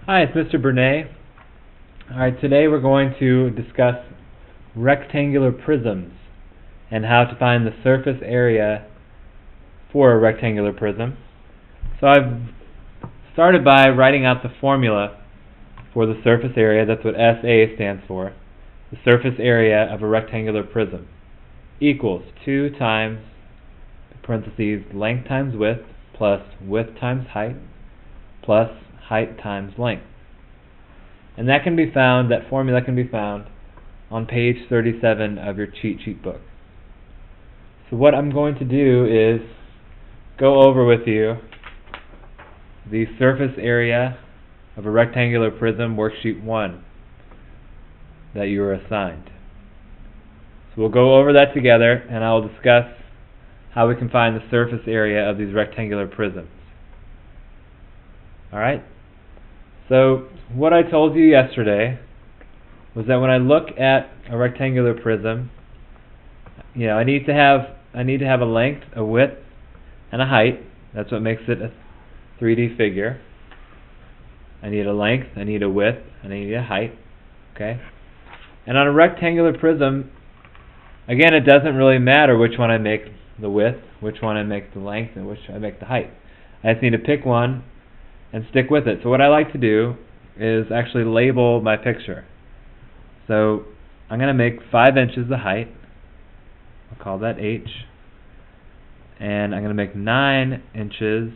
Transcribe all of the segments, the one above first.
Hi, it's Mr. Bernay. Alright, today we're going to discuss rectangular prisms and how to find the surface area for a rectangular prism. So I've started by writing out the formula for the surface area. That's what SA stands for. The surface area of a rectangular prism equals 2 times, parentheses, length times width, plus width times height, plus height times length. And that formula can be found on page 37 of your cheat sheet book. So what I'm going to do is go over with you the surface area of a rectangular prism, worksheet 1, that you were assigned. So we'll go over that together, and I will discuss how we can find the surface area of these rectangular prisms. Alright? So what I told you yesterday was that when I look at a rectangular prism, I need to have a length, a width, and a height. That's what makes it a 3D figure. I need a length, I need a width, and I need a height. Okay? And on a rectangular prism, again, it doesn't really matter which one I make the width, which one I make the length, and which I make the height. I just need to pick one and stick with it. So what I like to do is actually label my picture. So I'm going to make 5 inches the height. I'll call that H. And I'm going to make 9 inches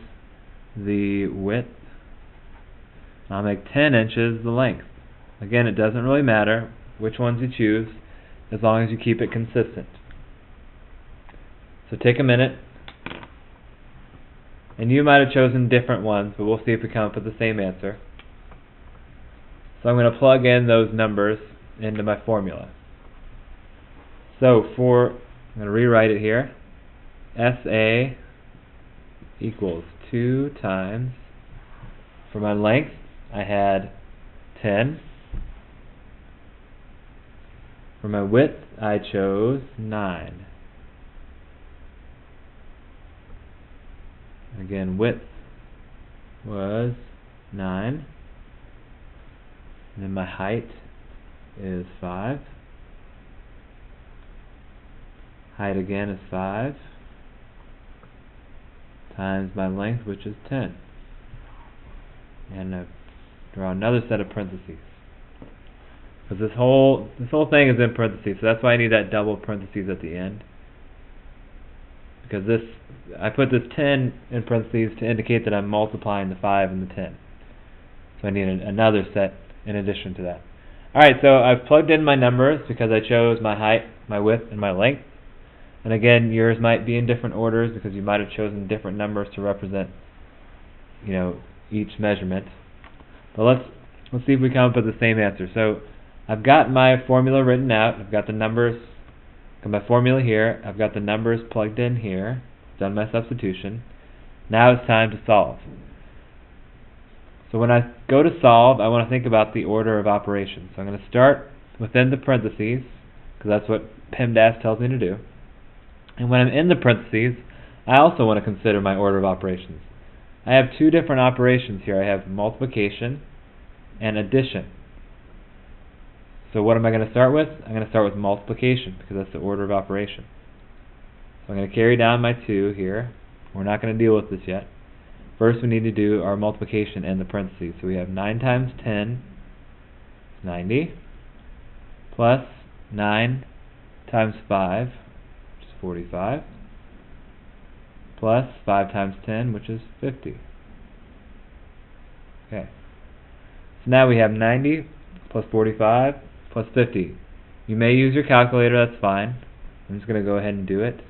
the width. I'll make 10 inches the length. Again, it doesn't really matter which ones you choose as long as you keep it consistent. So take a minute. And you might have chosen different ones, but we'll see if we come up with the same answer. So I'm going to plug in those numbers into my formula. So I'm going to rewrite it here. SA equals 2 times, for my length, I had 10. For my width, I chose 9. Again, width was 9. And then my height is 5. Height again is 5 times my length, which is 10. And I draw another set of parentheses, because this whole thing is in parentheses, so that's why I need that double parentheses at the end. Because I put this 10 in parentheses to indicate that I'm multiplying the 5 and the 10. So I need another set in addition to that. Alright, so I've plugged in my numbers because I chose my height, my width, and my length. And again, yours might be in different orders because you might have chosen different numbers to represent, each measurement. But let's see if we come up with the same answer. So I've got my formula written out. I've got the numbers. Got my formula here. I've got the numbers plugged in here. Done my substitution. Now it's time to solve. So when I go to solve, I want to think about the order of operations. So I'm going to start within the parentheses, because that's what PEMDAS tells me to do. And when I'm in the parentheses, I also want to consider my order of operations. I have 2 different operations here. I have multiplication and addition. So what am I going to start with? I'm going to start with multiplication, because that's the order of operation. So I'm going to carry down my 2 here. We're not going to deal with this yet. First we need to do our multiplication in the parentheses. So we have 9 times 10 is 90, plus 9 times 5, which is 45, plus 5 times 10, which is 50. Okay. So now we have 90 plus 45 plus 50. You may use your calculator, that's fine. I'm just going to go ahead and do it.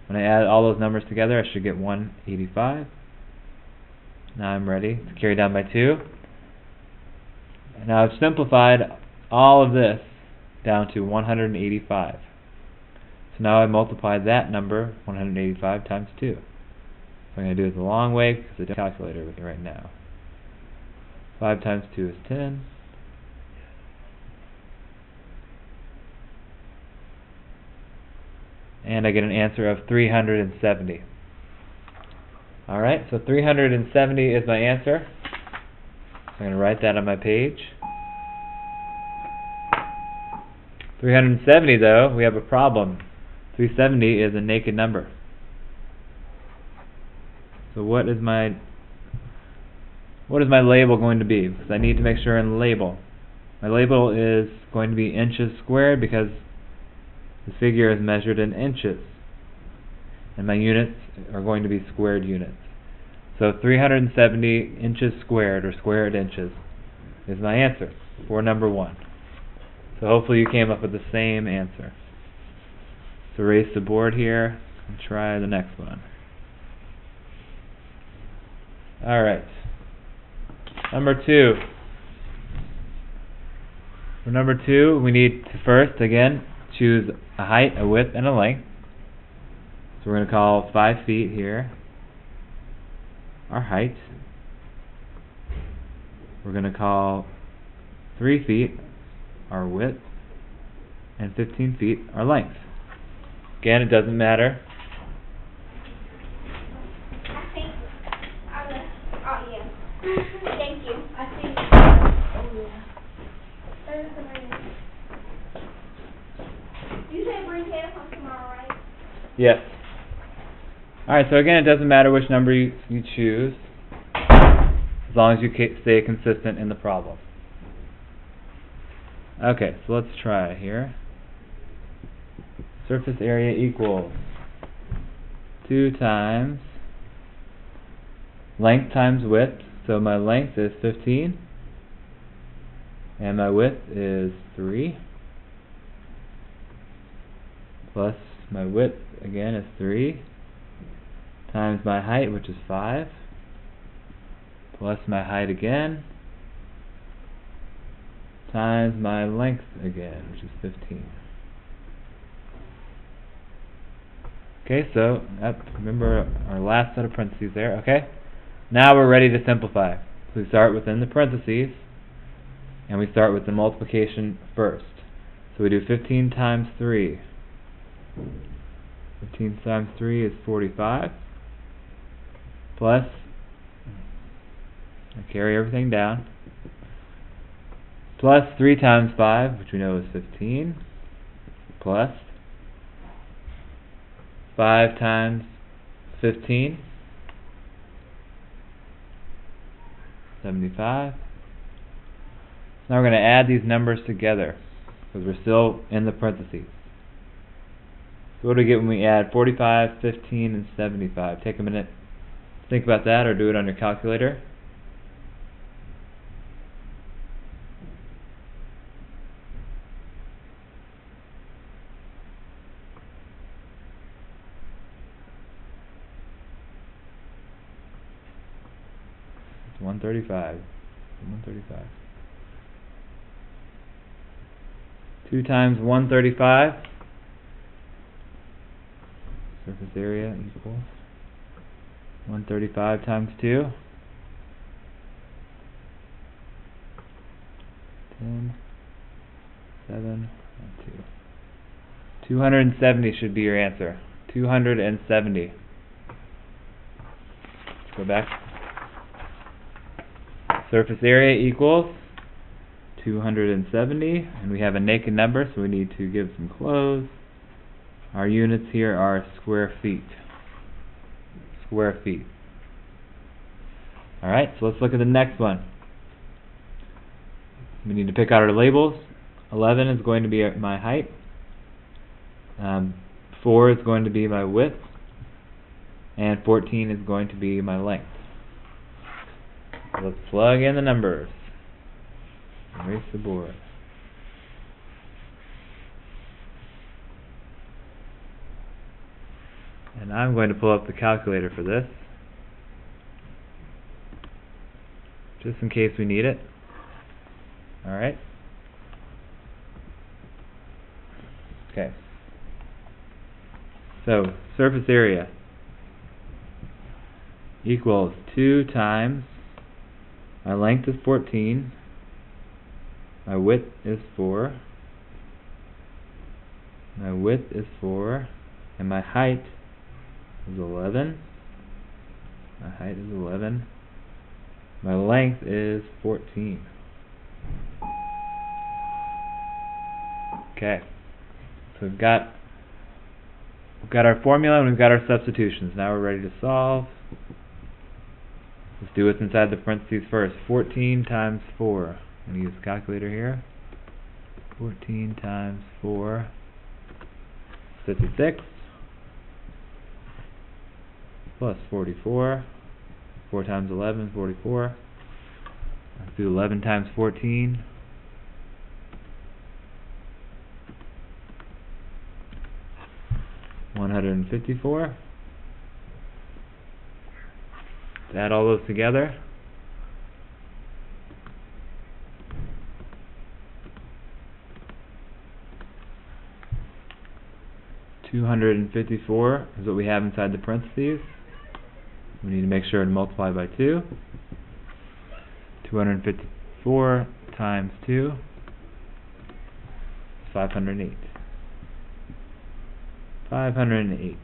When I add all those numbers together, I should get 185. Now I'm ready to carry down my 2. Now I've simplified all of this down to 185. So now I multiply that number, 185, times 2. So I'm going to do it the long way because I don't have a calculator with me right now. 5 times 2 is 10. And I get an answer of 370. Alright, so 370 is my answer. I'm going to write that on my page. 370 though, we have a problem. 370 is a naked number. So what is my label going to be? Because I need to make sure in the label. My label is going to be inches squared because the figure is measured in inches. And my units are going to be squared units. So 370 inches squared, or squared inches, is my answer for number 1. So hopefully you came up with the same answer. So erase the board here and try the next one. Alright. Number 2. For number 2, we need to first, again, choose a height, a width, and a length. So we're going to call 5 feet here our height. We're going to call 3 feet our width, and 15 feet our length. Again, it doesn't matter. I think oh yeah. Thank you. I think you said bring telephone tomorrow, right? Yes. Alright, so again, it doesn't matter which number you choose, as long as you stay consistent in the problem. Okay, so let's try here. Surface area equals 2 times length times width. So my length is 15 and my width is 3, plus my width again is 3, times my height, which is 5, plus my height again, times my length again, which is 15. Okay, so remember our last set of parentheses there. Okay, now we're ready to simplify. So we start within the parentheses, and we start with the multiplication first. So we do 15 times 3. 15 times 3 is 45, plus, I carry everything down, plus 3 times 5, which we know is 15, plus 5 times 15, 75. Now we're going to add these numbers together, because we're still in the parentheses. So what do we get when we add 45, 15, and 75? Take a minute to think about that, or do it on your calculator. It's 135. 135. 2 times 135. Surface area equals 135 times 2. 10, 7, 2. 270 should be your answer. 270. Let's go back. Surface area equals 270, and we have a naked number, so we need to give some close. Our units here are square feet. Square feet. Alright, so let's look at the next one. We need to pick out our labels. 11 is going to be my height. 4 is going to be my width. And 14 is going to be my length. So let's plug in the numbers. Erase the board. And I'm going to pull up the calculator for this, just in case we need it. Alright. Okay. So, surface area equals 2 times, my length is 14, my width is 4, my width is 4, and my height is 11. My height is 11. My length is 14. Okay. So we've got our formula and we've got our substitutions. Now we're ready to solve. Let's do what's inside the parentheses first. 14 times 4. I'm going to use the calculator here. 14 times 4, 56. Plus 44. 4 times 11, 44. Let's do 11 times 14. 154. Add all those together. $254 is what we have inside the parentheses. We need to make sure to multiply by 2. 254 times 2 is 508. 508.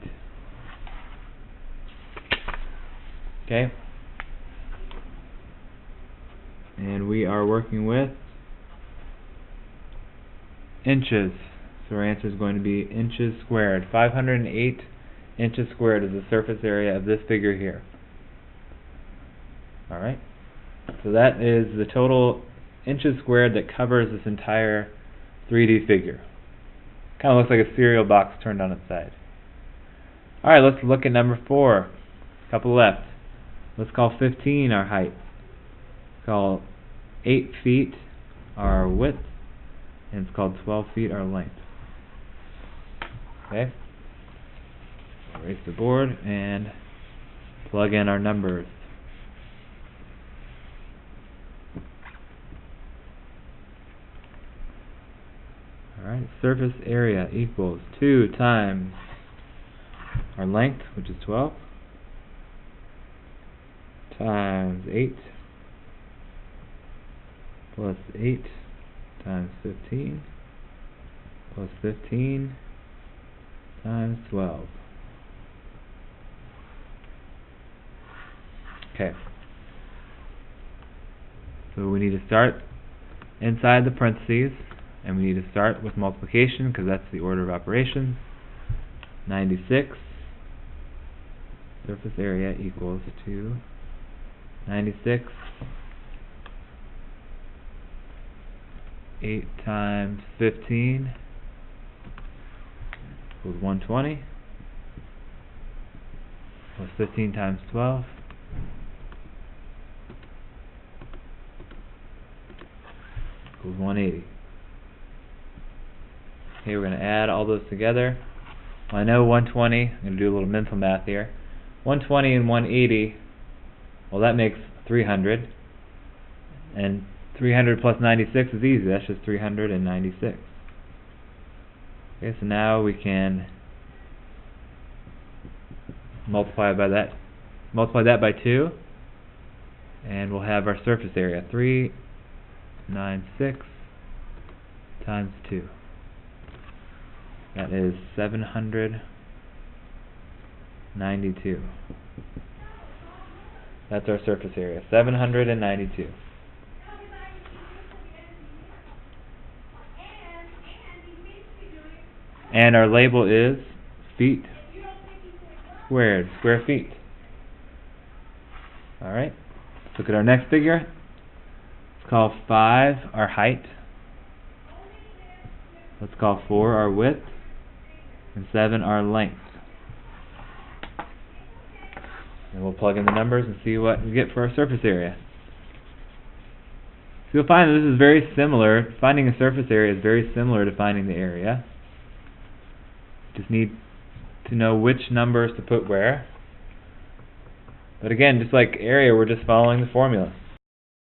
Okay. And we are working with inches. So our answer is going to be inches squared. 508 inches squared is the surface area of this figure here. Alright. So that is the total inches squared that covers this entire 3D figure. Kind of looks like a cereal box turned on its side. Alright, let's look at number 4. A couple left. Let's call 15 our height. Let's call 8 feet our width. And it's called 12 feet our length. Okay. Erase the board and plug in our numbers. Alright, surface area equals 2 times our length, which is 12, times 8, plus 8 times 15, plus 15 times 12. Okay. So we need to start inside the parentheses, and we need to start with multiplication because that's the order of operations. 96 surface area equals to 96 8 times 15 equals 120 plus 15 times 12 equals 180. Okay, we're going to add all those together. Well, I know 120. I'm going to do a little mental math here. 120 and 180, well, that makes 300. And 300 plus 96 is easy. That's just 396. Okay, so now we can multiply that by 2, and we'll have our surface area. 396 times 2. That is 792. That's our surface area, 792. And our label is feet squared, square feet. Alright, let's look at our next figure. Let's call 5 our height. Let's call 4 our width. And 7 our length. And we'll plug in the numbers and see what we get for our surface area. So you'll find that this is very similar. Finding a surface area is very similar to finding the area. Just need to know which numbers to put where. But again, just like area, we're just following the formula.